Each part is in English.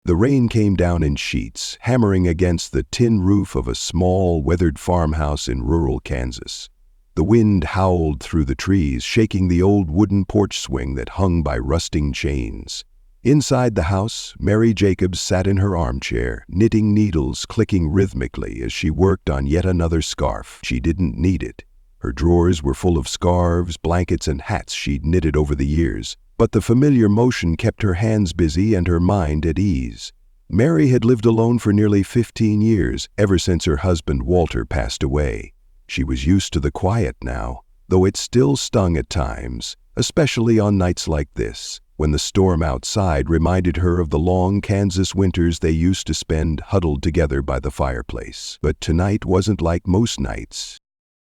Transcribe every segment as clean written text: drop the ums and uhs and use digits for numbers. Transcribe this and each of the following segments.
The rain came down in sheets, hammering against the tin roof of a small, weathered farmhouse in rural Kansas. The wind howled through the trees, shaking the old wooden porch swing that hung by rusting chains. Inside the house, Mary Jacobs sat in her armchair, knitting needles clicking rhythmically as she worked on yet another scarf. She didn't need it. Her drawers were full of scarves, blankets, and hats she'd knitted over the years, but the familiar motion kept her hands busy and her mind at ease. Mary had lived alone for nearly 15 years, ever since her husband Walter passed away. She was used to the quiet now, though it still stung at times, especially on nights like this, when the storm outside reminded her of the long Kansas winters they used to spend huddled together by the fireplace. But tonight wasn't like most nights.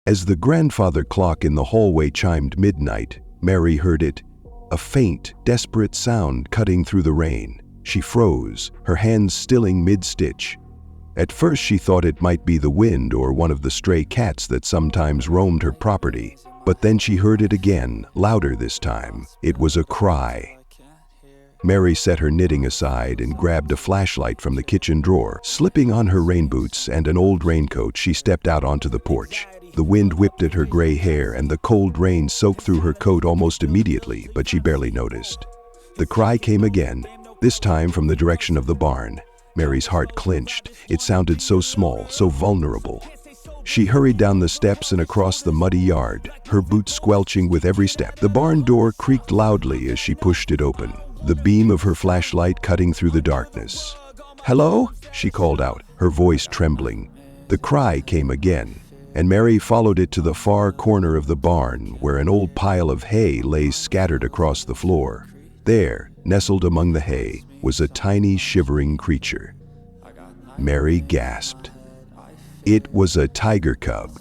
As the grandfather clock in the hallway chimed midnight, Mary heard it, a faint, desperate sound cutting through the rain. She froze, her hands stilling mid-stitch. At first she thought it might be the wind or one of the stray cats that sometimes roamed her property, but then she heard it again, louder this time. It was a cry. Mary set her knitting aside and grabbed a flashlight from the kitchen drawer. Slipping on her rain boots and an old raincoat, she stepped out onto the porch. The wind whipped at her gray hair and the cold rain soaked through her coat almost immediately, but she barely noticed. The cry came again, this time from the direction of the barn. Mary's heart clenched. It sounded so small, so vulnerable. She hurried down the steps and across the muddy yard, her boots squelching with every step. The barn door creaked loudly as she pushed it open, the beam of her flashlight cutting through the darkness. "Hello?" she called out, her voice trembling. The cry came again, and Mary followed it to the far corner of the barn where an old pile of hay lay scattered across the floor. There, nestled among the hay, was a tiny, shivering creature. Mary gasped. It was a tiger cub.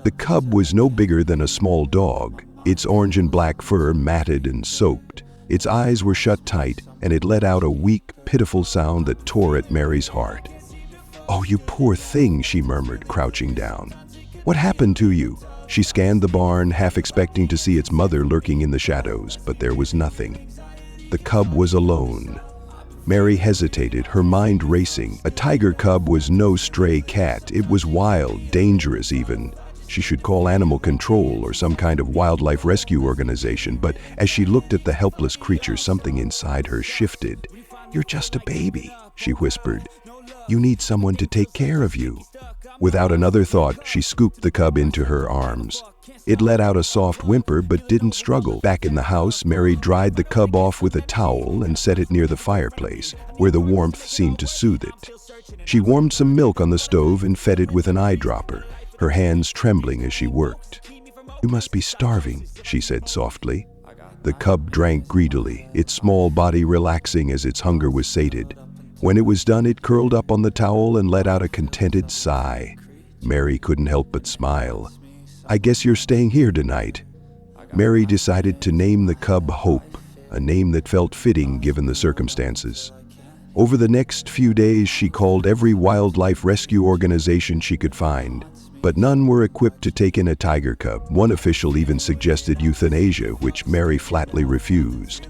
The cub was no bigger than a small dog, its orange and black fur matted and soaked. Its eyes were shut tight, and it let out a weak, pitiful sound that tore at Mary's heart. "Oh, you poor thing," she murmured, crouching down. "What happened to you?" She scanned the barn, half expecting to see its mother lurking in the shadows, but there was nothing. The cub was alone. Mary hesitated, her mind racing. A tiger cub was no stray cat. It was wild, dangerous even. She should call animal control or some kind of wildlife rescue organization, but as she looked at the helpless creature, something inside her shifted. "You're just a baby," she whispered. "You need someone to take care of you." Without another thought, she scooped the cub into her arms. It let out a soft whimper but didn't struggle. Back in the house, Mary dried the cub off with a towel and set it near the fireplace, where the warmth seemed to soothe it. She warmed some milk on the stove and fed it with an eyedropper, her hands trembling as she worked. "You must be starving," she said softly. The cub drank greedily, its small body relaxing as its hunger was sated. When it was done, it curled up on the towel and let out a contented sigh. Mary couldn't help but smile. "I guess you're staying here tonight." Mary decided to name the cub Hope, a name that felt fitting given the circumstances. Over the next few days, she called every wildlife rescue organization she could find, but none were equipped to take in a tiger cub. One official even suggested euthanasia, which Mary flatly refused.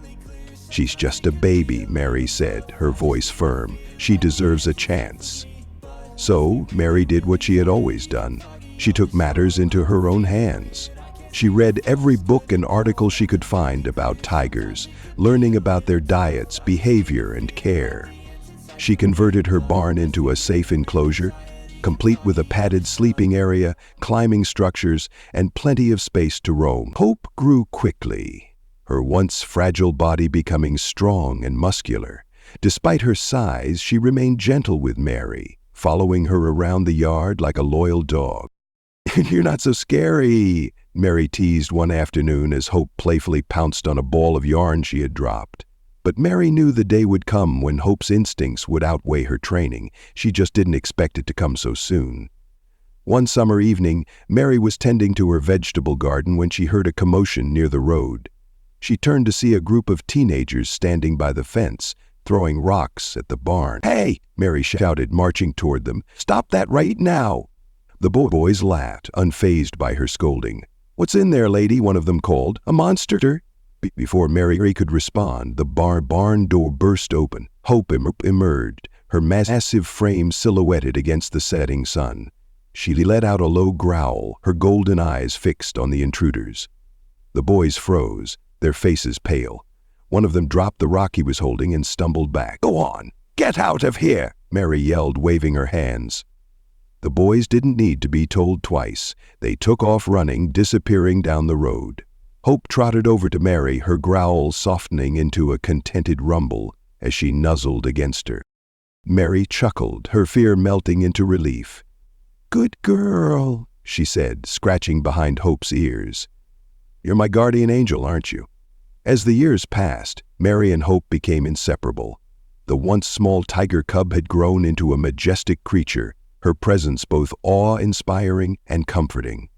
"She's just a baby," Mary said, her voice firm. "She deserves a chance." So, Mary did what she had always done. She took matters into her own hands. She read every book and article she could find about tigers, learning about their diets, behavior, and care. She converted her barn into a safe enclosure, complete with a padded sleeping area, climbing structures, and plenty of space to roam. Hope grew quickly, her once fragile body becoming strong and muscular. Despite her size, she remained gentle with Mary, following her around the yard like a loyal dog. "You're not so scary," Mary teased one afternoon as Hope playfully pounced on a ball of yarn she had dropped. But Mary knew the day would come when Hope's instincts would outweigh her training. She just didn't expect it to come so soon. One summer evening, Mary was tending to her vegetable garden when she heard a commotion near the road. She turned to see a group of teenagers standing by the fence, throwing rocks at the barn. "Hey!" Mary shouted, marching toward them. "Stop that right now!" The boys laughed, unfazed by her scolding. "What's in there, lady?" one of them called. "A monster?" Before Mary could respond, the barn door burst open. Hope emerged, her massive frame silhouetted against the setting sun. She let out a low growl, her golden eyes fixed on the intruders. The boys froze, their faces pale. One of them dropped the rock he was holding and stumbled back. "Go on! Get out of here!" Mary yelled, waving her hands. The boys didn't need to be told twice. They took off running, disappearing down the road. Hope trotted over to Mary, her growl softening into a contented rumble as she nuzzled against her. Mary chuckled, her fear melting into relief. "Good girl," she said, scratching behind Hope's ears. "You're my guardian angel, aren't you?" As the years passed, Mary and Hope became inseparable. The once small tiger cub had grown into a majestic creature, her presence both awe-inspiring and comforting.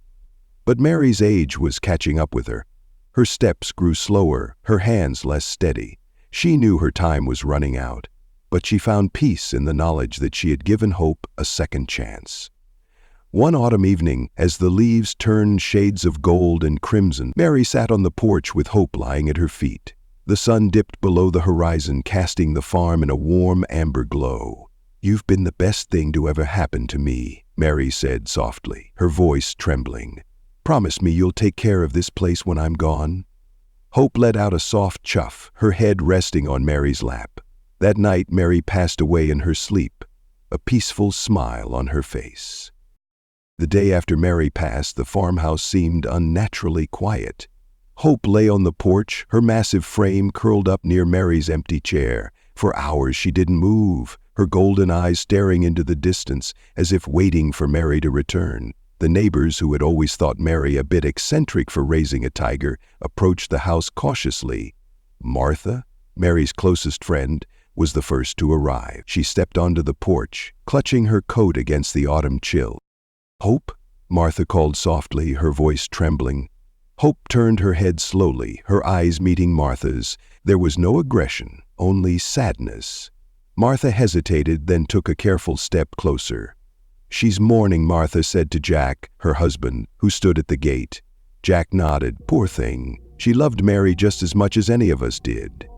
But Mary's age was catching up with her. Her steps grew slower, her hands less steady. She knew her time was running out, but she found peace in the knowledge that she had given Hope a second chance. One autumn evening, as the leaves turned shades of gold and crimson, Mary sat on the porch with Hope lying at her feet. The sun dipped below the horizon, casting the farm in a warm amber glow. "You've been the best thing to ever happen to me," Mary said softly, her voice trembling. "Promise me you'll take care of this place when I'm gone." Hope let out a soft chuff, her head resting on Mary's lap. That night, Mary passed away in her sleep, a peaceful smile on her face. The day after Mary passed, the farmhouse seemed unnaturally quiet. Hope lay on the porch, her massive frame curled up near Mary's empty chair. For hours she didn't move, her golden eyes staring into the distance as if waiting for Mary to return. The neighbors, who had always thought Mary a bit eccentric for raising a tiger, approached the house cautiously. Martha, Mary's closest friend, was the first to arrive. She stepped onto the porch, clutching her coat against the autumn chill. "Hope?" Martha called softly, her voice trembling. Hope turned her head slowly, her eyes meeting Martha's. There was no aggression, only sadness. Martha hesitated, then took a careful step closer. "She's mourning," Martha said to Jack, her husband, who stood at the gate. Jack nodded. "Poor thing. She loved Mary just as much as any of us did."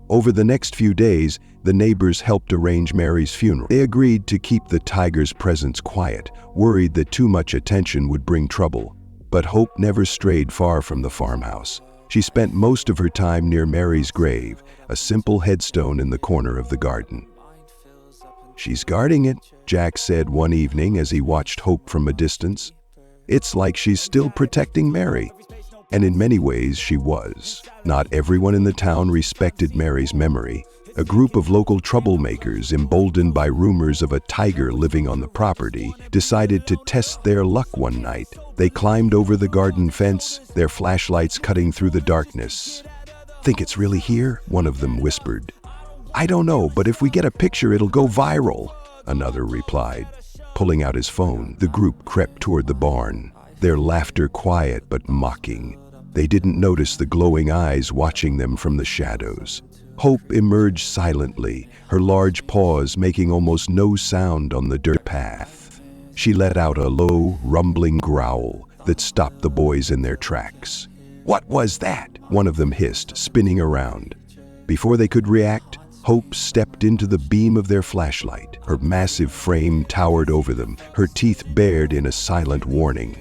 Over the next few days, the neighbors helped arrange Mary's funeral. They agreed to keep the tiger's presence quiet, worried that too much attention would bring trouble. But Hope never strayed far from the farmhouse. She spent most of her time near Mary's grave, a simple headstone in the corner of the garden. "She's guarding it," Jack said one evening as he watched Hope from a distance. "It's like she's still protecting Mary." And in many ways she was. Not everyone in the town respected Mary's memory. A group of local troublemakers, emboldened by rumors of a tiger living on the property, decided to test their luck one night. They climbed over the garden fence, their flashlights cutting through the darkness. "Think it's really here?" one of them whispered. "I don't know, but if we get a picture, it'll go viral," another replied. Pulling out his phone, the group crept toward the barn, their laughter quiet but mocking. They didn't notice the glowing eyes watching them from the shadows. Hope emerged silently, her large paws making almost no sound on the dirt path. She let out a low, rumbling growl that stopped the boys in their tracks. "What was that?" one of them hissed, spinning around. Before they could react, Hope stepped into the beam of their flashlight. Her massive frame towered over them, her teeth bared in a silent warning.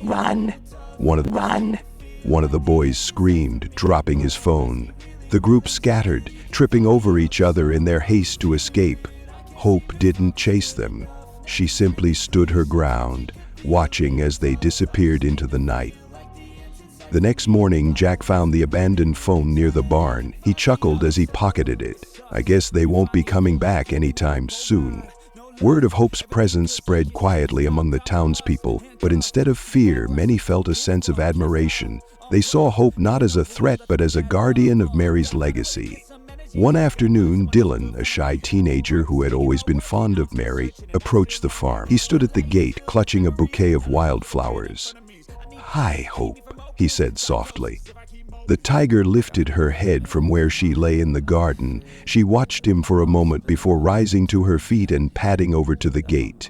"Run! One of the boys screamed, dropping his phone. The group scattered, tripping over each other in their haste to escape. Hope didn't chase them. She simply stood her ground, watching as they disappeared into the night. The next morning, Jack found the abandoned phone near the barn. He chuckled as he pocketed it. "I guess they won't be coming back anytime soon." Word of Hope's presence spread quietly among the townspeople, but instead of fear, many felt a sense of admiration. They saw Hope not as a threat, but as a guardian of Mary's legacy. One afternoon, Dylan, a shy teenager who had always been fond of Mary, approached the farm. He stood at the gate, clutching a bouquet of wildflowers. "Hi, Hope," he said softly. The tiger lifted her head from where she lay in the garden. She watched him for a moment before rising to her feet and padding over to the gate.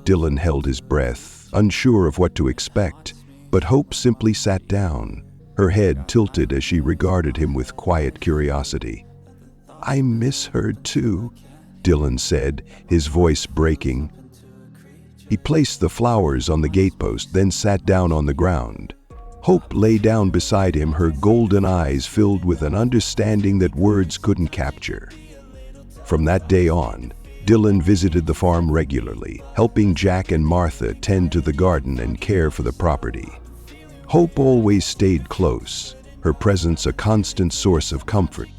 Dylan held his breath, unsure of what to expect, but Hope simply sat down, her head tilted as she regarded him with quiet curiosity. "I miss her too," Dylan said, his voice breaking. He placed the flowers on the gatepost, then sat down on the ground. Hope lay down beside him, her golden eyes filled with an understanding that words couldn't capture. From that day on, Dylan visited the farm regularly, helping Jack and Martha tend to the garden and care for the property. Hope always stayed close, her presence a constant source of comfort.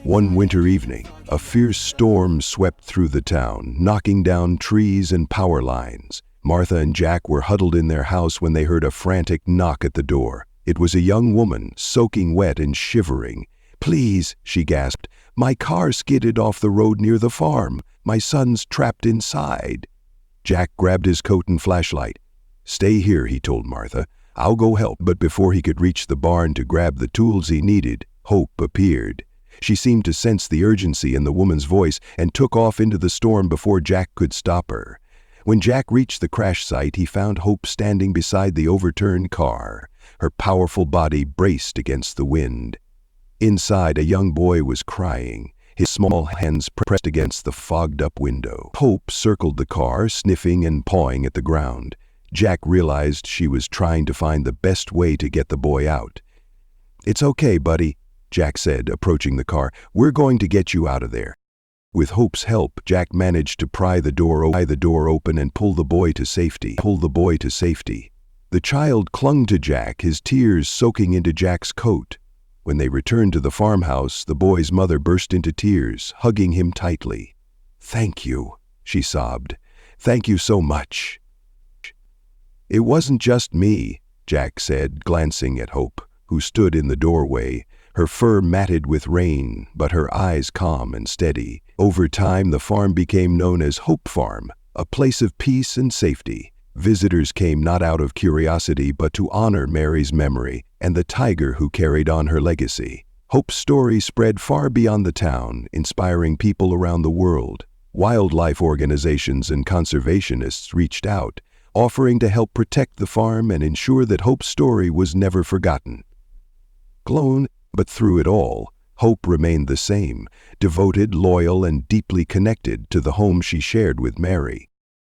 One winter evening, a fierce storm swept through the town, knocking down trees and power lines. Martha and Jack were huddled in their house when they heard a frantic knock at the door. It was a young woman, soaking wet and shivering. "Please," she gasped, "my car skidded off the road near the farm. My son's trapped inside." Jack grabbed his coat and flashlight. "Stay here," he told Martha. "I'll go help." But before he could reach the barn to grab the tools he needed, Hope appeared. She seemed to sense the urgency in the woman's voice and took off into the storm before Jack could stop her. When Jack reached the crash site, he found Hope standing beside the overturned car, her powerful body braced against the wind. Inside, a young boy was crying, his small hands pressed against the fogged-up window. Hope circled the car, sniffing and pawing at the ground. Jack realized she was trying to find the best way to get the boy out. "It's okay, buddy," Jack said, approaching the car. "We're going to get you out of there." With Hope's help, Jack managed to pry the door open and pull the boy to safety. The child clung to Jack, his tears soaking into Jack's coat. When they returned to the farmhouse, the boy's mother burst into tears, hugging him tightly. "Thank you," she sobbed. "Thank you so much." "It wasn't just me," Jack said, glancing at Hope, who stood in the doorway, her fur matted with rain, but her eyes calm and steady. Over time, the farm became known as Hope Farm, a place of peace and safety. Visitors came not out of curiosity, but to honor Mary's memory and the tiger who carried on her legacy. Hope's story spread far beyond the town, inspiring people around the world. Wildlife organizations and conservationists reached out, offering to help protect the farm and ensure that Hope's story was never forgotten. But through it all, Hope remained the same, devoted, loyal, and deeply connected to the home she shared with Mary.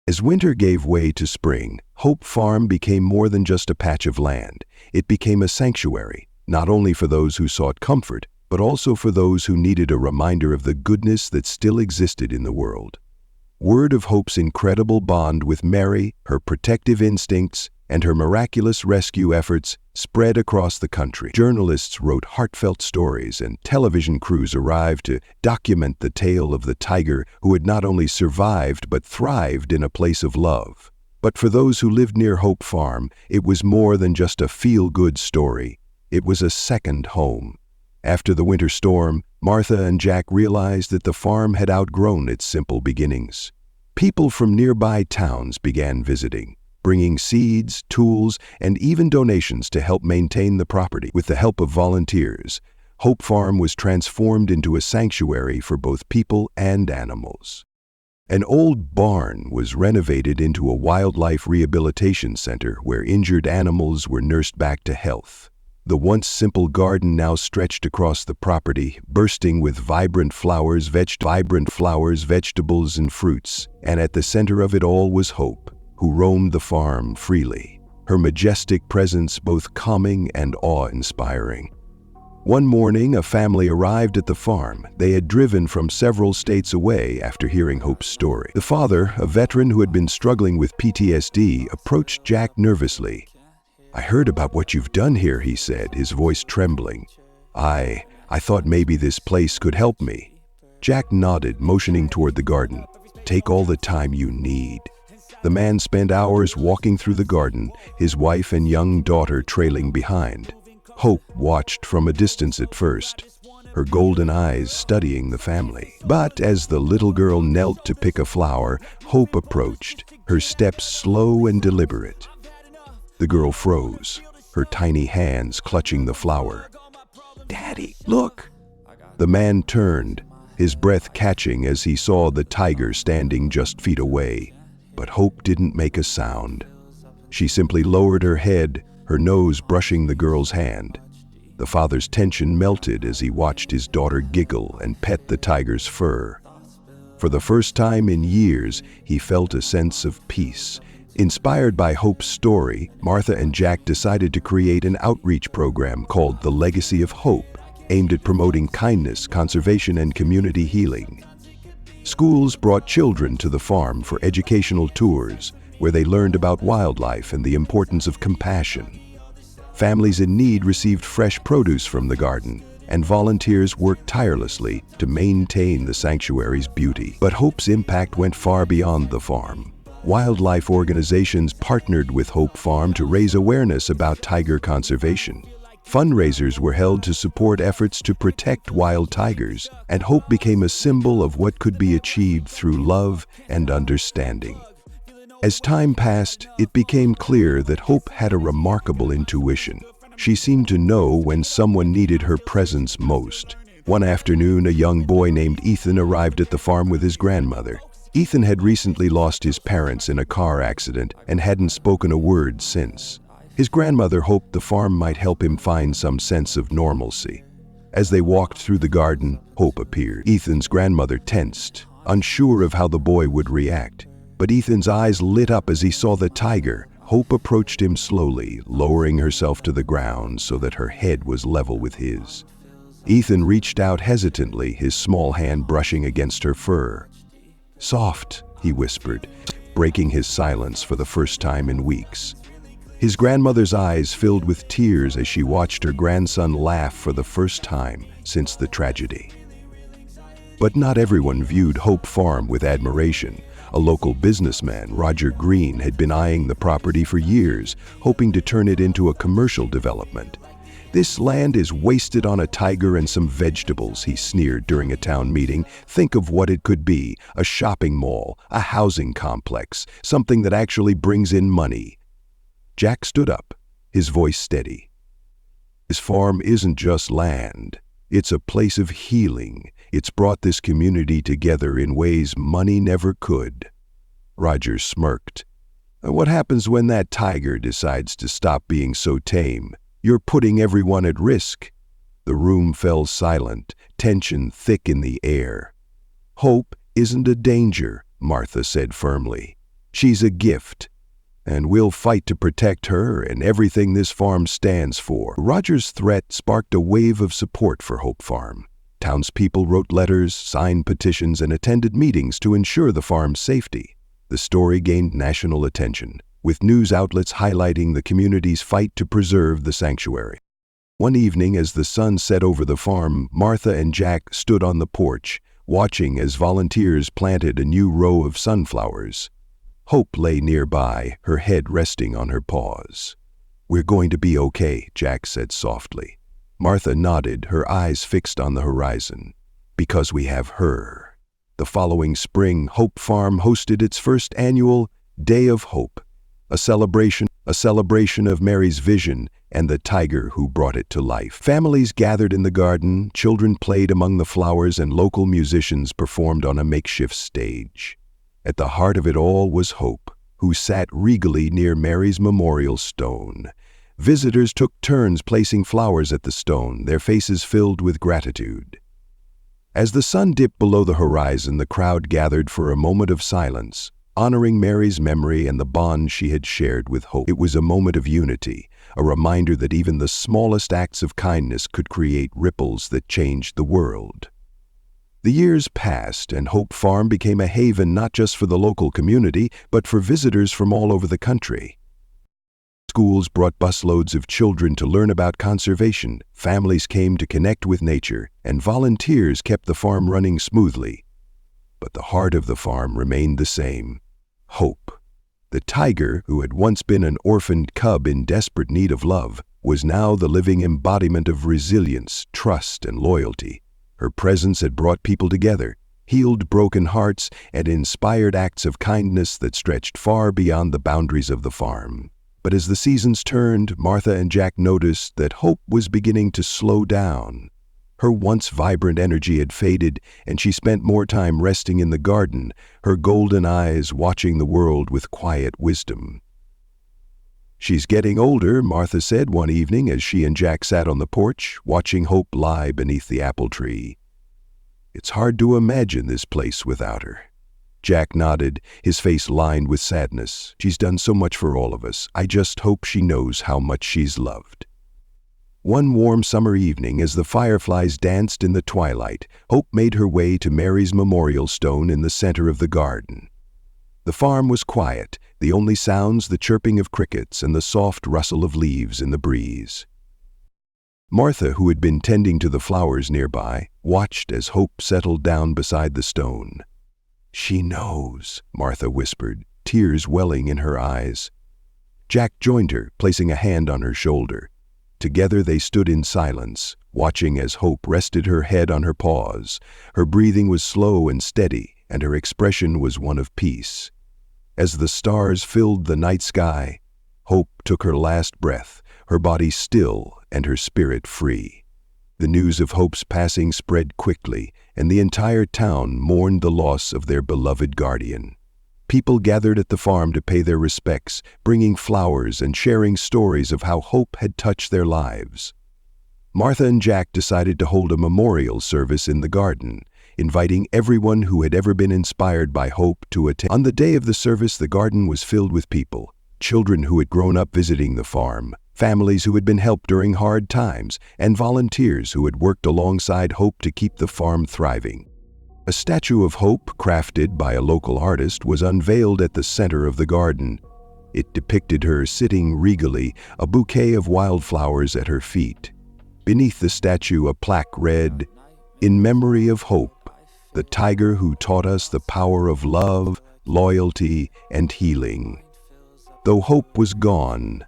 As winter gave way to spring, Hope Farm became more than just a patch of land. It became a sanctuary, not only for those who sought comfort, but also for those who needed a reminder of the goodness that still existed in the world. Word of Hope's incredible bond with Mary, her protective instincts, and her miraculous rescue efforts spread across the country. Journalists wrote heartfelt stories, and television crews arrived to document the tale of the tiger who had not only survived but thrived in a place of love. But for those who lived near Hope Farm, it was more than just a feel-good story. It was a second home. After the winter storm, Martha and Jack realized that the farm had outgrown its simple beginnings. People from nearby towns began visiting, bringing seeds, tools, and even donations to help maintain the property. With the help of volunteers, Hope Farm was transformed into a sanctuary for both people and animals. An old barn was renovated into a wildlife rehabilitation center where injured animals were nursed back to health. The once simple garden now stretched across the property, bursting with vibrant flowers, vegetables, and fruits. And at the center of it all was Hope, who roamed the farm freely, her majestic presence both calming and awe-inspiring. One morning, a family arrived at the farm. They had driven from several states away after hearing Hope's story. The father, a veteran who had been struggling with PTSD, approached Jack nervously. "I heard about what you've done here," he said, his voice trembling. I thought maybe this place could help me." Jack nodded, motioning toward the garden. "Take all the time you need." The man spent hours walking through the garden, his wife and young daughter trailing behind. Hope watched from a distance at first, her golden eyes studying the family. But as the little girl knelt to pick a flower, Hope approached, her steps slow and deliberate. The girl froze, her tiny hands clutching the flower. "Daddy, look!" The man turned, his breath catching as he saw the tiger standing just feet away. But Hope didn't make a sound. She simply lowered her head, her nose brushing the girl's hand. The father's tension melted as he watched his daughter giggle and pet the tiger's fur. For the first time in years, he felt a sense of peace. Inspired by Hope's story, Martha and Jack decided to create an outreach program called The Legacy of Hope, aimed at promoting kindness, conservation, and community healing. Schools brought children to the farm for educational tours, where they learned about wildlife and the importance of compassion. Families in need received fresh produce from the garden, and volunteers worked tirelessly to maintain the sanctuary's beauty. But Hope's impact went far beyond the farm. Wildlife organizations partnered with Hope Farm to raise awareness about tiger conservation. Fundraisers were held to support efforts to protect wild tigers, and Hope became a symbol of what could be achieved through love and understanding. As time passed, it became clear that Hope had a remarkable intuition. She seemed to know when someone needed her presence most. One afternoon, a young boy named Ethan arrived at the farm with his grandmother. Ethan had recently lost his parents in a car accident and hadn't spoken a word since. His grandmother hoped the farm might help him find some sense of normalcy. As they walked through the garden, Hope appeared. Ethan's grandmother tensed, unsure of how the boy would react. But Ethan's eyes lit up as he saw the tiger. Hope approached him slowly, lowering herself to the ground so that her head was level with his. Ethan reached out hesitantly, his small hand brushing against her fur. "Soft," he whispered, breaking his silence for the first time in weeks. His grandmother's eyes filled with tears as she watched her grandson laugh for the first time since the tragedy. But not everyone viewed Hope Farm with admiration. A local businessman, Roger Green, had been eyeing the property for years, hoping to turn it into a commercial development. "This land is wasted on a tiger and some vegetables," he sneered during a town meeting. "Think of what it could be: a shopping mall, a housing complex, something that actually brings in money." Jack stood up, his voice steady. "This farm isn't just land. It's a place of healing. It's brought this community together in ways money never could." Roger smirked. "What happens when that tiger decides to stop being so tame? You're putting everyone at risk." The room fell silent, tension thick in the air. "Hope isn't a danger," Martha said firmly. "She's a gift, and we'll fight to protect her and everything this farm stands for." Roger's threat sparked a wave of support for Hope Farm. Townspeople wrote letters, signed petitions, and attended meetings to ensure the farm's safety. The story gained national attention, with news outlets highlighting the community's fight to preserve the sanctuary. One evening, as the sun set over the farm, Martha and Jack stood on the porch, watching as volunteers planted a new row of sunflowers. Hope lay nearby, her head resting on her paws. "We're going to be okay," Jack said softly. Martha nodded, her eyes fixed on the horizon. "Because we have her." The following spring, Hope Farm hosted its first annual Day of Hope, a celebration of Mary's vision and the tiger who brought it to life. Families gathered in the garden, children played among the flowers, and local musicians performed on a makeshift stage. At the heart of it all was Hope, who sat regally near Mary's memorial stone. Visitors took turns placing flowers at the stone, their faces filled with gratitude. As the sun dipped below the horizon, the crowd gathered for a moment of silence, honoring Mary's memory and the bond she had shared with Hope. It was a moment of unity, a reminder that even the smallest acts of kindness could create ripples that changed the world. The years passed, and Hope Farm became a haven not just for the local community, but for visitors from all over the country. Schools brought busloads of children to learn about conservation, families came to connect with nature, and volunteers kept the farm running smoothly. But the heart of the farm remained the same: Hope. The tiger, who had once been an orphaned cub in desperate need of love, was now the living embodiment of resilience, trust, and loyalty. Her presence had brought people together, healed broken hearts, and inspired acts of kindness that stretched far beyond the boundaries of the farm. But as the seasons turned, Martha and Jack noticed that Hope was beginning to slow down. Her once vibrant energy had faded, and she spent more time resting in the garden, her golden eyes watching the world with quiet wisdom. "She's getting older," Martha said one evening as she and Jack sat on the porch, watching Hope lie beneath the apple tree. "It's hard to imagine this place without her." Jack nodded, his face lined with sadness. "She's done so much for all of us. I just hope she knows how much she's loved." One warm summer evening, as the fireflies danced in the twilight, Hope made her way to Mary's memorial stone in the center of the garden. The farm was quiet, the only sounds the chirping of crickets and the soft rustle of leaves in the breeze. Martha, who had been tending to the flowers nearby, watched as Hope settled down beside the stone. "She knows," Martha whispered, tears welling in her eyes. Jack joined her, placing a hand on her shoulder. Together they stood in silence, watching as Hope rested her head on her paws. Her breathing was slow and steady, and her expression was one of peace. As the stars filled the night sky, Hope took her last breath, her body still and her spirit free. The news of Hope's passing spread quickly, and the entire town mourned the loss of their beloved guardian. People gathered at the farm to pay their respects, bringing flowers and sharing stories of how Hope had touched their lives. Martha and Jack decided to hold a memorial service in the garden, inviting everyone who had ever been inspired by Hope to attend. On the day of the service, the garden was filled with people, children who had grown up visiting the farm, families who had been helped during hard times, and volunteers who had worked alongside Hope to keep the farm thriving. A statue of Hope, crafted by a local artist, was unveiled at the center of the garden. It depicted her sitting regally, a bouquet of wildflowers at her feet. Beneath the statue, a plaque read, "In memory of Hope, the tiger who taught us the power of love, loyalty, and healing." Though Hope was gone,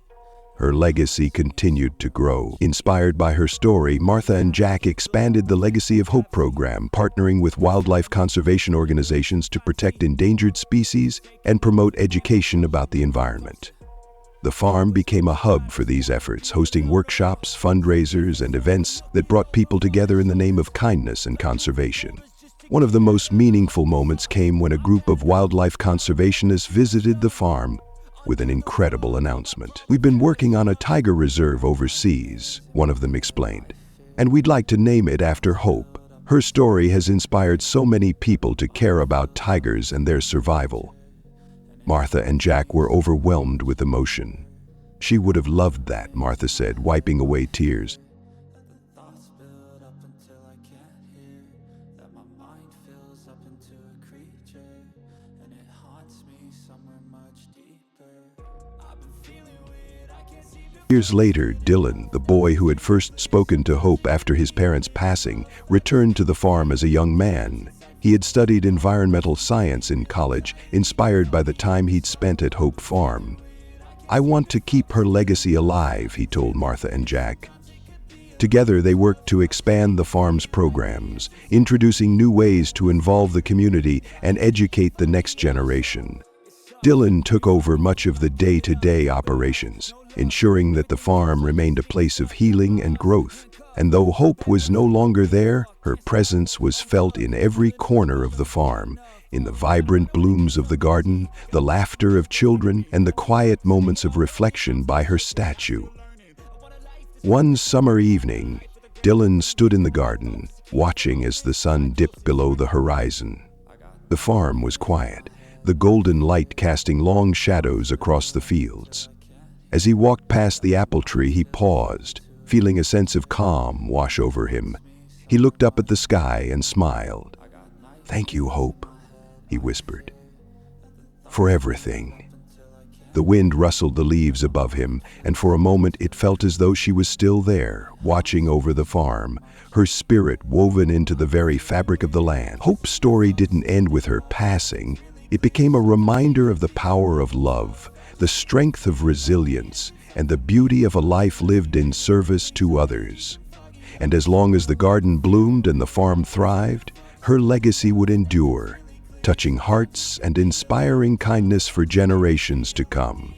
her legacy continued to grow. Inspired by her story, Martha and Jack expanded the Legacy of Hope program, partnering with wildlife conservation organizations to protect endangered species and promote education about the environment. The farm became a hub for these efforts, hosting workshops, fundraisers, and events that brought people together in the name of kindness and conservation. One of the most meaningful moments came when a group of wildlife conservationists visited the farm with an incredible announcement. "We've been working on a tiger reserve overseas," one of them explained, "and we'd like to name it after Hope. Her story has inspired so many people to care about tigers and their survival." Martha and Jack were overwhelmed with emotion. "She would have loved that," Martha said, wiping away tears. Years later, Dylan, the boy who had first spoken to Hope after his parents' passing, returned to the farm as a young man. He had studied environmental science in college, inspired by the time he'd spent at Hope Farm. "I want to keep her legacy alive," he told Martha and Jack. Together, they worked to expand the farm's programs, introducing new ways to involve the community and educate the next generation. Dylan took over much of the day-to-day operations, ensuring that the farm remained a place of healing and growth. And though Hope was no longer there, her presence was felt in every corner of the farm, in the vibrant blooms of the garden, the laughter of children, and the quiet moments of reflection by her statue. One summer evening, Dylan stood in the garden, watching as the sun dipped below the horizon. The farm was quiet, the golden light casting long shadows across the fields. As he walked past the apple tree, he paused, feeling a sense of calm wash over him. He looked up at the sky and smiled. "Thank you, Hope," he whispered, "for everything." The wind rustled the leaves above him, and for a moment it felt as though she was still there, watching over the farm, her spirit woven into the very fabric of the land. Hope's story didn't end with her passing. It became a reminder of the power of love, the strength of resilience, and the beauty of a life lived in service to others. And as long as the garden bloomed and the farm thrived, her legacy would endure, touching hearts and inspiring kindness for generations to come.